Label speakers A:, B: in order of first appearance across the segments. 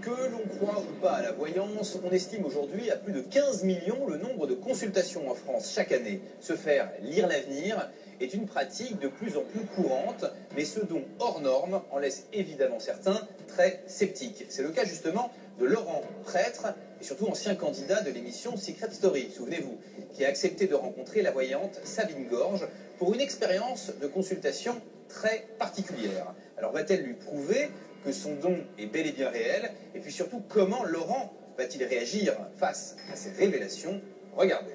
A: Que l'on croit ou pas à la voyance, on estime aujourd'hui à plus de 15 millions le nombre de consultations en France chaque année. Se faire lire l'avenir est une pratique de plus en plus courante, mais ce don hors norme en laisse évidemment certains très sceptiques. C'est le cas justement de Laurent, prêtre et surtout ancien candidat de l'émission Secret Story, souvenez-vous, qui a accepté de rencontrer la voyante Sabine Gorge pour une expérience de consultation très particulière. Alors va-t-elle lui prouver que son don est bel et bien réel? Et puis surtout, comment Laurent va-t-il réagir face à ces révélations? Regardez.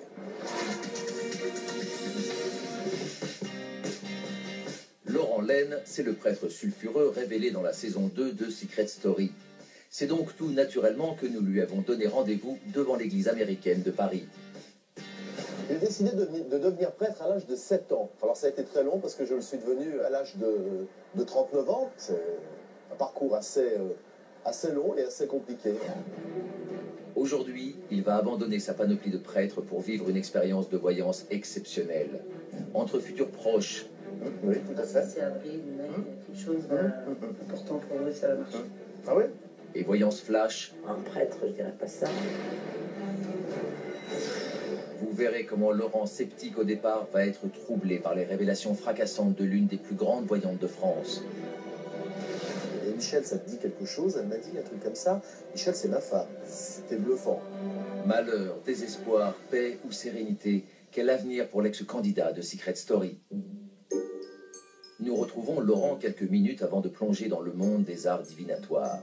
B: Laurent Laine, c'est le prêtre sulfureux révélé dans la saison 2 de Secret Story. C'est donc tout naturellement que nous lui avons donné rendez-vous devant l'église américaine de Paris.
C: J'ai décidé de devenir prêtre à l'âge de 7 ans. Alors ça a été très long parce que je le suis devenu à l'âge de 39 ans. C'est un parcours assez long et assez compliqué.
B: Aujourd'hui, il va abandonner sa panoplie de prêtre pour vivre une expérience de voyance exceptionnelle. Entre futurs proches,
C: oui, tout à fait.
D: C'est avril, mai, quelque chose d'important pour nous, ça va marcher.
C: Ah oui?
B: et voyance flash,
D: Un prêtre, je dirais pas ça.
B: vous verrez comment Laurent, sceptique au départ, va être troublé par les révélations fracassantes de l'une des plus grandes voyantes de France.
C: Et Michel, ça te dit quelque chose? Elle m'a dit un truc comme ça. Michel, c'est ma femme. C'était bluffant.
B: Malheur, désespoir, paix ou sérénité, quel avenir pour l'ex-candidat de Secret Story? Nous retrouvons Laurent quelques minutes avant de plonger dans le monde des arts divinatoires.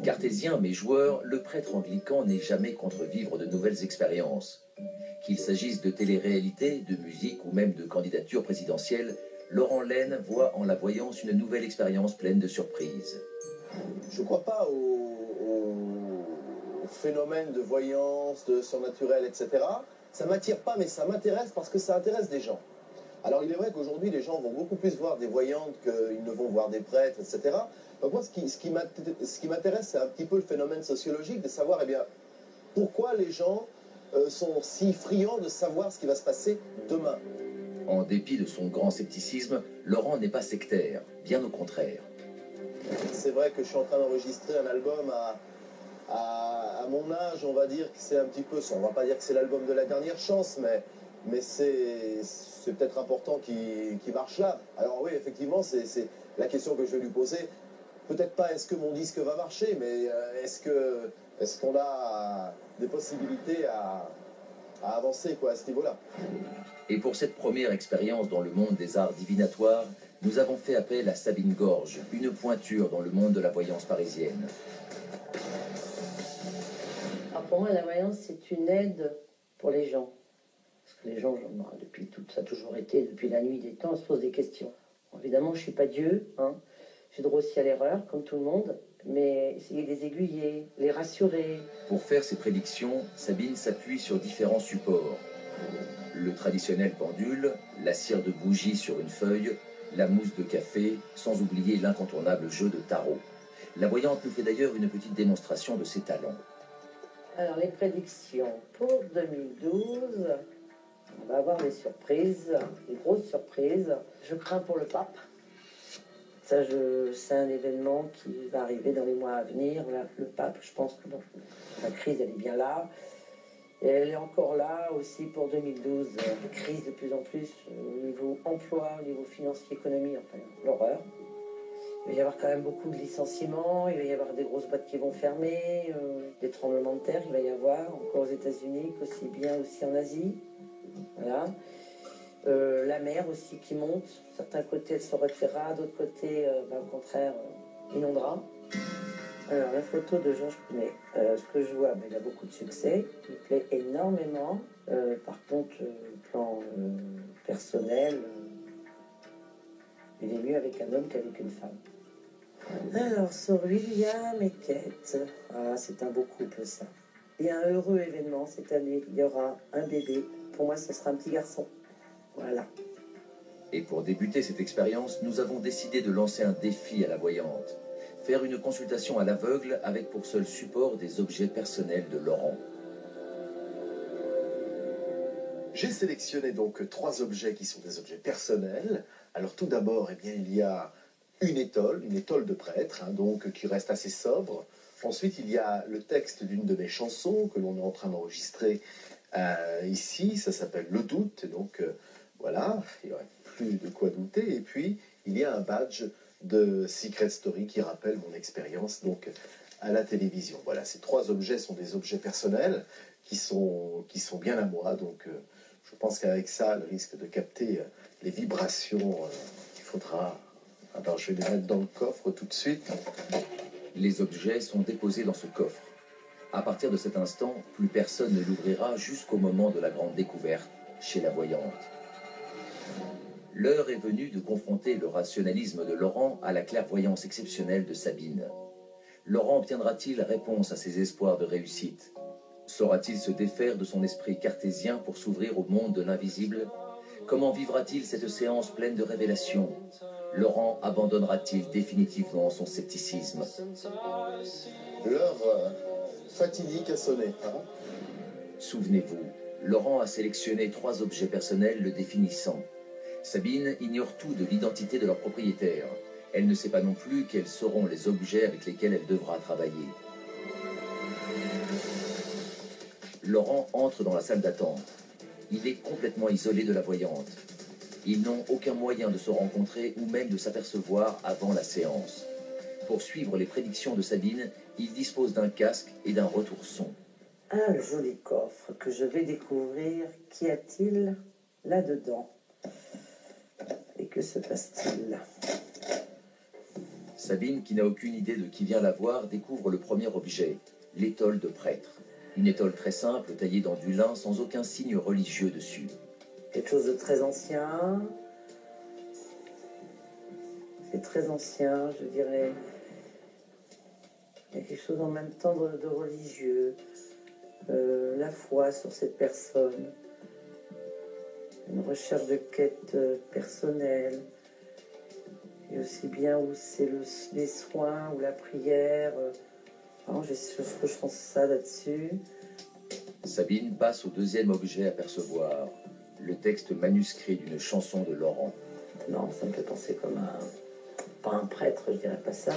B: Cartésien mais joueur, le prêtre anglican n'est jamais contre vivre de nouvelles expériences. Qu'il s'agisse de télé-réalité, de musique ou même de candidature présidentielle, Laurent Laine voit en la voyance une nouvelle expérience pleine de surprises.
C: Je ne crois pas au phénomène de voyance, de surnaturel, etc. Ça ne m'attire pas, mais ça m'intéresse parce que ça intéresse des gens. Alors il est vrai qu'aujourd'hui, les gens vont beaucoup plus voir des voyantes qu'ils ne vont voir des prêtres, etc. Donc moi, ce qui m'intéresse, c'est un petit peu le phénomène sociologique, de savoir, eh bien, pourquoi les gens sont si friands de savoir ce qui va se passer demain.
B: En dépit de son grand scepticisme, Laurent n'est pas sectaire, bien au contraire.
C: C'est vrai que je suis en train d'enregistrer un album à mon âge, on va dire que c'est un petit peu, on va pas dire que c'est l'album de la dernière chance, mais c'est peut-être important qu'il marche là. Alors oui, effectivement, c'est la question que je vais lui poser. Peut-être pas est-ce que mon disque va marcher, mais est-ce qu'on a des possibilités à avancer à ce niveau-là.
B: Et pour cette première expérience dans le monde des arts divinatoires, nous avons fait appel à Sabine Gorge, une pointure dans le monde de la voyance parisienne.
D: Alors pour moi, la voyance, c'est une aide pour les gens. Parce que les gens, ça a toujours été, depuis la nuit des temps, on se pose des questions. Bon, évidemment, je ne suis pas Dieu, hein. J'ai droit aussi à l'erreur, comme tout le monde, mais essayer de les aiguiller, les rassurer.
B: Pour faire ses prédictions, Sabine s'appuie sur différents supports. Le traditionnel pendule, la cire de bougie sur une feuille, la mousse de café, sans oublier l'incontournable jeu de tarot. La voyante nous fait d'ailleurs une petite démonstration de ses talents.
D: Alors, les prédictions pour 2012, on va avoir des surprises, des grosses surprises. Je crains pour le pape. Ça, c'est un événement qui va arriver dans les mois à venir. Le pape, je pense que bon, la crise, elle est bien là. Et elle est encore là aussi pour 2012. Crise de plus en plus au niveau emploi, au niveau financier, économie, enfin, l'horreur. Il va y avoir quand même beaucoup de licenciements, il va y avoir des grosses boîtes qui vont fermer, des tremblements de terre, il va y avoir, encore aux États-Unis, qu'aussi bien aussi en Asie. Voilà. La mer aussi qui monte. Certains côtés, elle se retirera, d'autres côtés, au contraire, inondera. Alors, la photo de Georges Pounet, ce que je vois, il a beaucoup de succès, il plaît énormément. Par contre, plan personnel, il est mieux avec un homme qu'avec une femme. Alors, sur William et Kate, c'est un beau couple, ça. Il y a un heureux événement cette année, il y aura un bébé. Pour moi, ce sera un petit garçon. Voilà.
B: Et pour débuter cette expérience, nous avons décidé de lancer un défi à la voyante. Faire une consultation à l'aveugle avec pour seul support des objets personnels de Laurent.
C: J'ai sélectionné donc 3 objets qui sont des objets personnels. Alors tout d'abord, eh bien, il y a une étole de prêtre, hein, donc qui reste assez sobre. Ensuite, il y a le texte d'une de mes chansons que l'on est en train d'enregistrer ici, ça s'appelle Le Doute, donc voilà, il n'y aurait plus de quoi douter. Et puis, il y a un badge de Secret Story qui rappelle mon expérience donc à la télévision. Voilà, ces 3 objets sont des objets personnels qui sont bien à moi, donc je pense qu'avec ça, le risque de capter les vibrations, il faudra... Alors, je vais les mettre dans le coffre tout de suite.
B: Les objets sont déposés dans ce coffre. À partir de cet instant, plus personne ne l'ouvrira jusqu'au moment de la grande découverte chez la voyante. L'heure est venue de confronter le rationalisme de Laurent à la clairvoyance exceptionnelle de Sabine. Laurent obtiendra-t-il réponse à ses espoirs de réussite? Saura-t-il se défaire de son esprit cartésien pour s'ouvrir au monde de l'invisible? Comment vivra-t-il cette séance pleine de révélations? Laurent abandonnera-t-il définitivement son scepticisme?
C: L'heure fatidique a sonné. Hein.
B: Souvenez-vous, Laurent a sélectionné 3 objets personnels le définissant. Sabine ignore tout de l'identité de leur propriétaire. Elle ne sait pas non plus quels seront les objets avec lesquels elle devra travailler. Laurent entre dans la salle d'attente. Il est complètement isolé de la voyante. Ils n'ont aucun moyen de se rencontrer ou même de s'apercevoir avant la séance. Pour suivre les prédictions de Sabine, il dispose d'un casque et d'un retour son.
D: Un joli coffre que je vais découvrir. Qu'y a-t-il là-dedans? Et que se passe-t-il?
B: Sabine, qui n'a aucune idée de qui vient la voir, découvre le premier objet, l'étole de prêtre. Une étole très simple, taillée dans du lin, sans aucun signe religieux dessus.
D: Quelque chose de très ancien. C'est très ancien, je dirais. Il y a quelque chose en même temps de religieux. La foi sur cette personne. Une recherche de quête personnelle. Et aussi bien où c'est les soins ou la prière. Je pense ça là-dessus.
B: Sabine passe au deuxième objet à percevoir, le texte manuscrit d'une chanson de Laurent.
D: Non, ça me fait penser comme pas un prêtre, je dirais pas ça.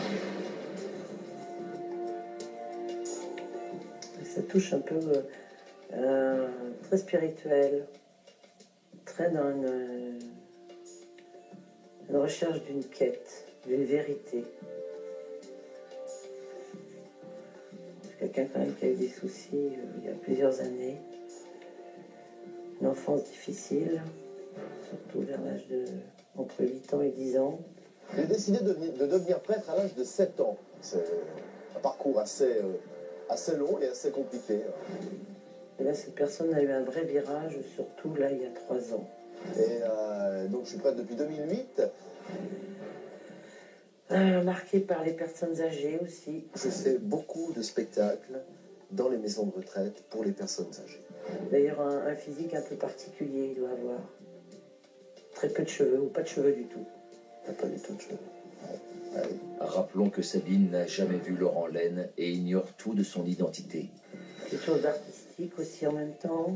D: Ça touche un peu très spirituel, très dans une recherche d'une quête, d'une vérité. C'est quelqu'un quand même qui a eu des soucis il y a plusieurs années. Une enfance difficile, surtout vers l'âge de entre 8 ans et 10 ans.
C: J'ai décidé de devenir prêtre à l'âge de 7 ans. C'est un parcours assez long et assez compliqué.
D: Et là, cette personne a eu un vrai virage, surtout là, il y a 3 ans.
C: Et donc, je suis prêtre depuis 2008.
D: Marqué par les personnes âgées aussi.
C: Je fais beaucoup de spectacles dans les maisons de retraite pour les personnes âgées.
D: D'ailleurs, un physique un peu particulier, il doit avoir. Très peu de cheveux, ou pas de cheveux du tout.
C: Pas du tout de cheveux. Ouais.
B: Rappelons que Sabine n'a jamais vu Laurent Laine et ignore tout de son identité.
D: Quelque chose d'artistique aussi en même temps.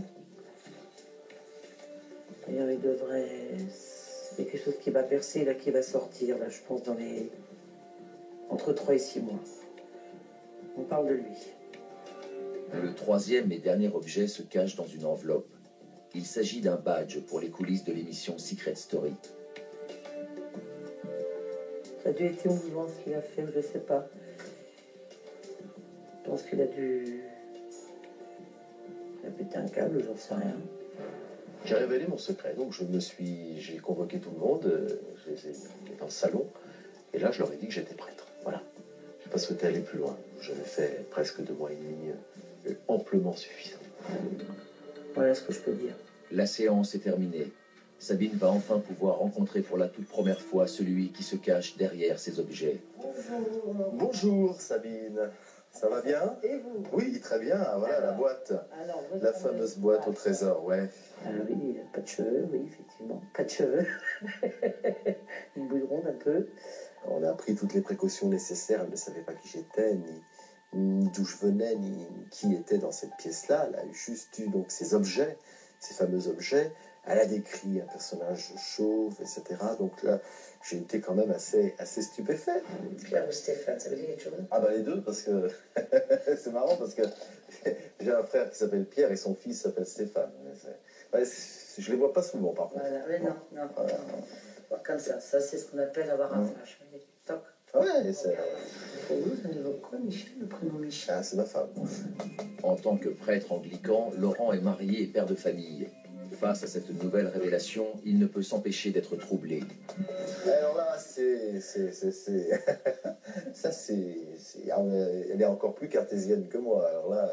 D: D'ailleurs, il devrait... Il y a quelque chose qui va percer, là, qui va sortir, là, je pense, dans les... entre 3 et 6 mois. On parle de lui.
B: Le troisième et dernier objet se cache dans une enveloppe. Il s'agit d'un badge pour les coulisses de l'émission Secret Story.
D: Ça a dû être émouvant ce qu'il a fait, je sais pas. Je pense qu'il a dû... Il a pété un câble, j'en sais rien.
C: J'ai révélé mon secret, donc j'ai convoqué tout le monde, je les ai mis dans le salon, et là je leur ai dit que j'étais prêtre. Voilà. Je n'ai pas souhaité aller plus loin. J'avais fait presque 2 mois et demi, amplement suffisant.
D: Voilà ce que je peux dire.
B: La séance est terminée. Sabine va enfin pouvoir rencontrer pour la toute première fois celui qui se cache derrière ces objets.
C: Bonjour. Bonjour Sabine. Ça va bien?
D: Et vous?
C: Oui, très bien. Voilà la boîte.
D: Alors,
C: La fameuse boîte au trésor, ouais.
D: Ah oui, pas de cheveux, oui, effectivement. Pas de cheveux. Une bouille ronde un peu.
C: On a pris toutes les précautions nécessaires. Elle ne savait pas qui j'étais, ni d'où je venais, ni qui était dans cette pièce-là. Elle a juste eu donc ces objets, ces fameux objets. Elle a décrit un personnage chauve, etc. Donc là, j'ai été quand même assez stupéfait.
D: Pierre ou Stéphane, ça veut dire quelque chose?
C: Ah bah les deux, parce que c'est marrant, parce que j'ai un frère qui s'appelle Pierre et son fils s'appelle Stéphane. Je les vois pas souvent, par contre.
D: Voilà, mais non. Voir comme ça c'est ce qu'on appelle avoir un flash. Toc.
C: Ouais, c'est...
D: Pour vous, ça évoque quoi, Michel, le prénom Michel?
C: Ah, c'est ma femme.
B: En tant que prêtre anglican, Laurent est marié et père de famille. Face à cette nouvelle révélation, il ne peut s'empêcher d'être troublé.
C: Alors là, ça, elle est encore plus cartésienne que moi. Alors là,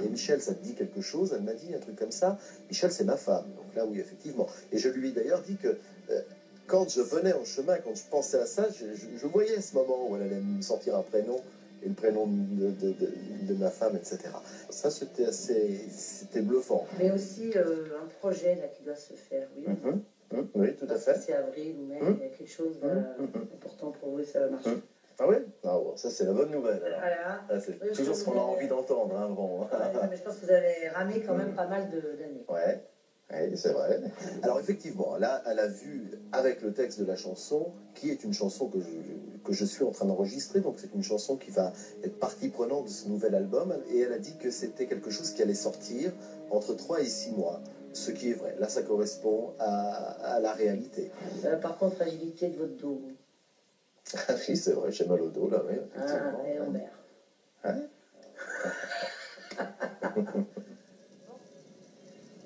C: et Michel, ça te dit quelque chose? Elle m'a dit un truc comme ça. Michel, c'est ma femme. Donc là, oui, effectivement. Et je lui ai d'ailleurs dit que quand je venais en chemin, quand je pensais à ça, je voyais ce moment où elle allait me sortir un prénom, et le prénom de ma femme, etc. Ça, c'était bluffant.
D: Mais aussi un projet là qui doit se faire, oui.
C: Oui, tout à fait.
D: C'est avril ou mai, il y a quelque chose d'important pour vous et ça va marcher.
C: Ah oui? Ah bon, ça c'est la bonne nouvelle. Alors.
D: Voilà.
C: Ah, c'est toujours ce qu'on a envie d'entendre. Hein, bon.
D: Mais je pense que vous avez ramé quand même pas mal d'années.
C: Ouais. Oui, c'est vrai. Alors effectivement, là, elle a vu avec le texte de la chanson, qui est une chanson que je suis en train d'enregistrer, donc c'est une chanson qui va être partie prenante de ce nouvel album, et elle a dit que c'était quelque chose qui allait sortir entre 3 et 6 mois, ce qui est vrai. Là, ça correspond à la réalité.
D: Par contre, fragilité de votre dos.
C: Ah oui, c'est vrai, j'ai mal au dos, là, oui, effectivement.
D: Ah, et lombaire.
C: Hein?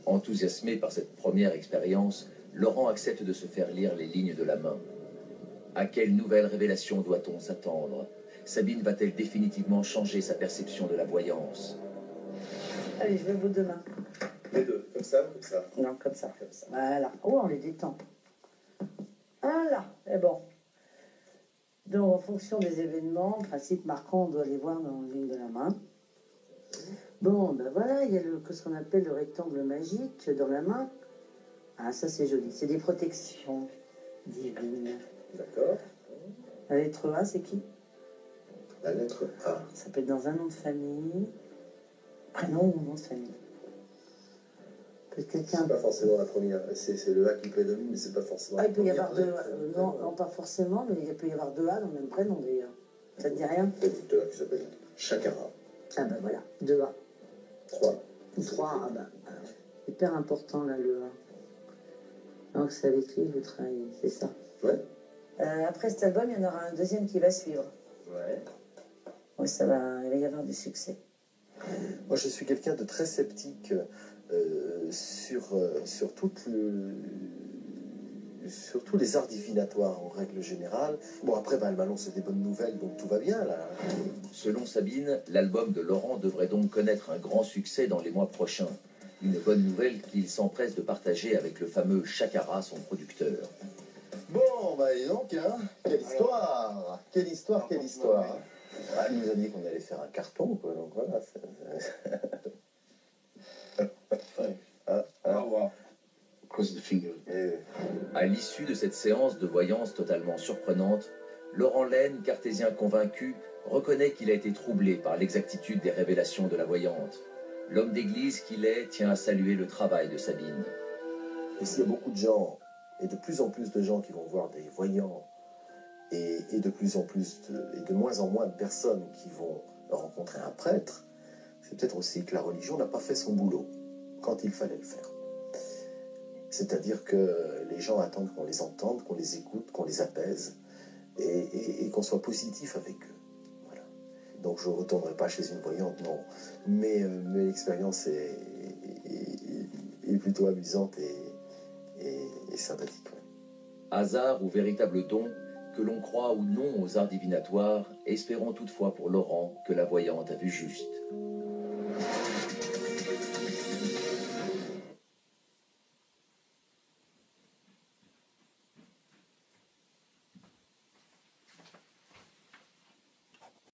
B: Enthousiasmé par cette première expérience, Laurent accepte de se faire lire les lignes de la main. À quelle nouvelle révélation doit-on s'attendre? Sabine va-t-elle définitivement changer sa perception de la voyance?
D: Allez, je vais vous deux mains.
C: Les deux, comme ça ou comme ça?
D: Non, comme ça. Voilà. Oh, on les détend. Voilà. Et bon. Donc, en fonction des événements, principe marquant, on doit les voir dans la ligne de la main. Bon, ben voilà, il y a ce qu'on appelle le rectangle magique dans la main. Ah, ça c'est joli. C'est des protections divines.
C: D'accord.
D: La lettre A, c'est qui?
C: La lettre A.
D: Ça peut être dans un nom de famille, prénom ou nom de famille. Peut-être quelqu'un.
C: C'est pas forcément la première. C'est le A qui prédomine, mais c'est pas forcément.
D: Ah, il peut y
C: la
D: avoir
C: première.
D: deux. Non, pas forcément, mais il peut y avoir deux A dans le même prénom d'ailleurs. Ça te dit rien?
C: Il y a un éditeur qui s'appelle Chakara.
D: Ah ben voilà, deux A.
C: 3.
D: Ou 3, ah ben, hyper important là le A. Donc c'est avec lui que vous travaillez, c'est ça.
C: Ouais.
D: Après cet album, il y en aura un deuxième qui va suivre.
C: Ouais.
D: Oui, il va y avoir du succès.
C: Moi, je suis quelqu'un de très sceptique sur tous les arts divinatoires en règle générale. Bon, après, le ballon, c'est des bonnes nouvelles, donc tout va bien là.
B: Selon Sabine, l'album de Laurent devrait donc connaître un grand succès dans les mois prochains. Une bonne nouvelle qu'il s'empresse de partager avec le fameux Chakara, son producteur.
C: Bon, bah dis donc, hein. Quelle histoire! Quelle histoire, quelle histoire! Ah, elle nous a dit qu'on allait faire un carton, quoi, donc voilà.
E: Cross the fingers.
B: À l'issue de cette séance de voyance totalement surprenante, Laurent Laine, cartésien convaincu, reconnaît qu'il a été troublé par l'exactitude des révélations de la voyante. L'homme d'église qu'il est tient à saluer le travail de Sabine.
C: Et s'il y a beaucoup de gens, et de plus en plus de gens qui vont voir des voyants, et de moins en moins de personnes qui vont rencontrer un prêtre, c'est peut-être aussi que la religion n'a pas fait son boulot quand il fallait le faire. C'est-à-dire que les gens attendent qu'on les entende, qu'on les écoute, qu'on les apaise, et qu'on soit positif avec eux. Voilà. Donc je ne retournerai pas chez une voyante, non. Mais l'expérience est plutôt amusante et sympathique. Ouais.
B: Hasard ou véritable don, que l'on croit ou non aux arts divinatoires, espérons toutefois pour Laurent que la voyante a vu juste.